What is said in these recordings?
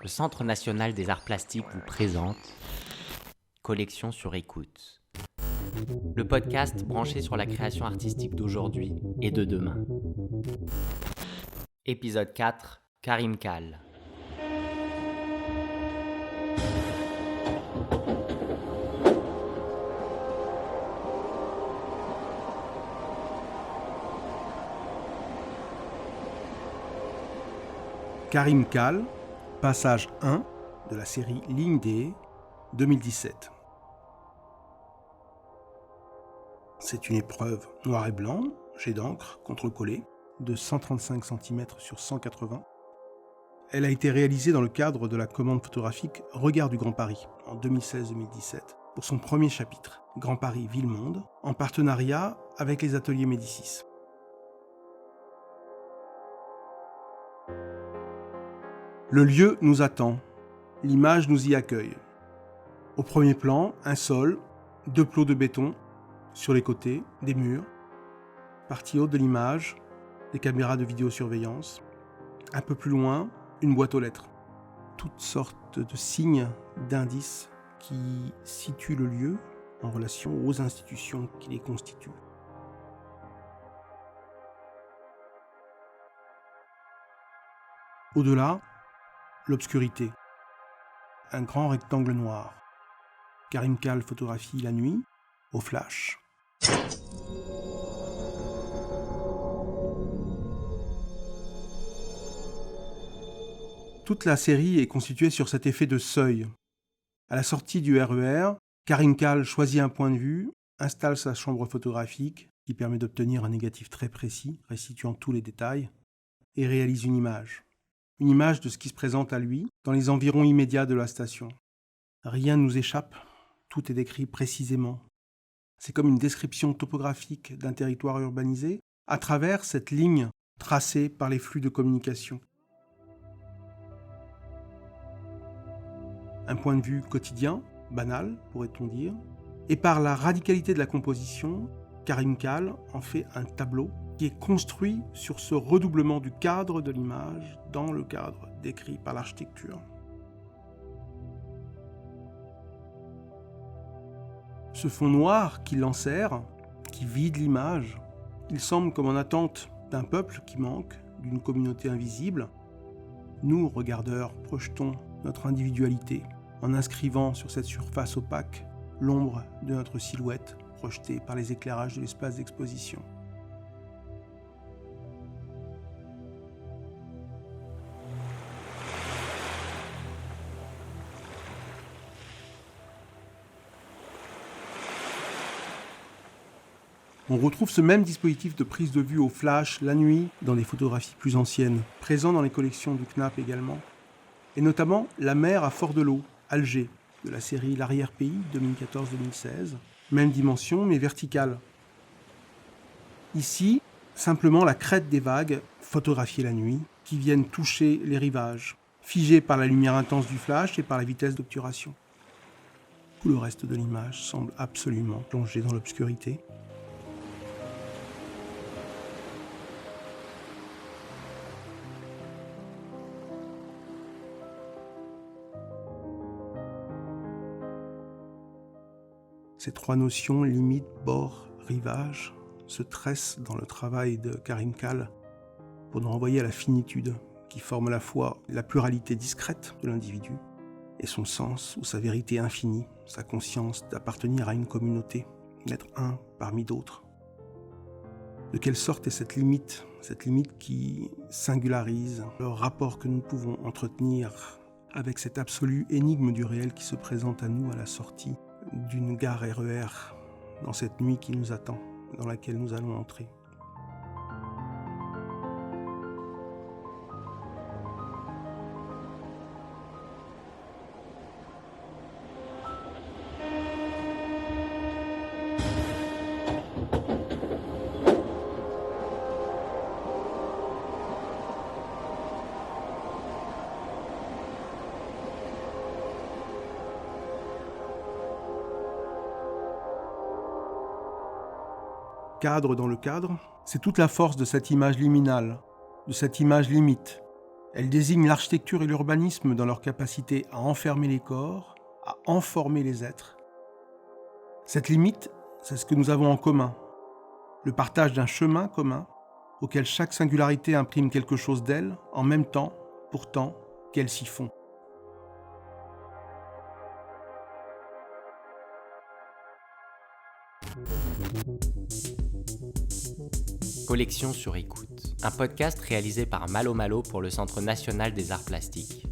Le Centre national des arts plastiques vous présente Collection sur écoute. Le podcast branché sur la création artistique d'aujourd'hui et de demain. Épisode 4, Karim Kal. Karim Kal, passage 1 de la série Ligne D, 2017. C'est une épreuve noir et blanc, jet d'encre, contre-collé, de 135 cm sur 180. Elle a été réalisée dans le cadre de la commande photographique Regard du Grand Paris, en 2016-2017, pour son premier chapitre, Grand Paris Ville-Monde, en partenariat avec les ateliers Médicis. Le lieu nous attend, l'image nous y accueille. Au premier plan, un sol, 2 plots de béton, sur les côtés, des murs. Partie haute de l'image, des caméras de vidéosurveillance. Un peu plus loin, une boîte aux lettres. Toutes sortes de signes, d'indices qui situent le lieu en relation aux institutions qui les constituent. Au-delà, l'obscurité. Un grand rectangle noir. Karim Kal photographie la nuit, au flash. Toute la série est constituée sur cet effet de seuil. À la sortie du RER, Karim Kal choisit un point de vue, installe sa chambre photographique, qui permet d'obtenir un négatif très précis, restituant tous les détails, et réalise une image. Une image de ce qui se présente à lui dans les environs immédiats de la station. Rien ne nous échappe, tout est décrit précisément. C'est comme une description topographique d'un territoire urbanisé à travers cette ligne tracée par les flux de communication. Un point de vue quotidien, banal, pourrait-on dire, et par la radicalité de la composition, Karim Kal en fait un tableau qui est construit sur ce redoublement du cadre de l'image dans le cadre décrit par l'architecture. Ce fond noir qui l'enserre, qui vide l'image, il semble comme en attente d'un peuple qui manque, d'une communauté invisible. Nous, regardeurs, projetons notre individualité en inscrivant sur cette surface opaque l'ombre de notre silhouette projetée par les éclairages de l'espace d'exposition. On retrouve ce même dispositif de prise de vue au flash la nuit dans des photographies plus anciennes, présent dans les collections du CNAP également, et notamment La mer à Fort-de-l'Eau, Alger, de la série L'arrière-pays 2014-2016, même dimension mais verticale. Ici, simplement la crête des vagues, photographiée la nuit, qui viennent toucher les rivages, figées par la lumière intense du flash et par la vitesse d'obturation. Tout le reste de l'image semble absolument plongé dans l'obscurité. Ces trois notions, limite, bord, rivage, se tressent dans le travail de Karim Kal pour nous renvoyer à la finitude qui forme à la fois la pluralité discrète de l'individu et son sens ou sa vérité infinie, sa conscience d'appartenir à une communauté, d'être un parmi d'autres. De quelle sorte est cette limite qui singularise le rapport que nous pouvons entretenir avec cette absolue énigme du réel qui se présente à nous à la sortie d'une gare RER dans cette nuit qui nous attend, dans laquelle nous allons entrer. Cadre dans le cadre, c'est toute la force de cette image liminale, de cette image limite. Elle désigne l'architecture et l'urbanisme dans leur capacité à enfermer les corps, à enformer les êtres. Cette limite, c'est ce que nous avons en commun. Le partage d'un chemin commun auquel chaque singularité imprime quelque chose d'elle, en même temps, pourtant, qu'elles s'y font. Collection sur écoute, un podcast réalisé par Malo Malo pour le Centre national des arts plastiques.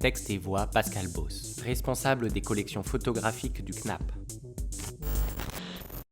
Texte et voix Pascal Boss, responsable des collections photographiques du CNAP.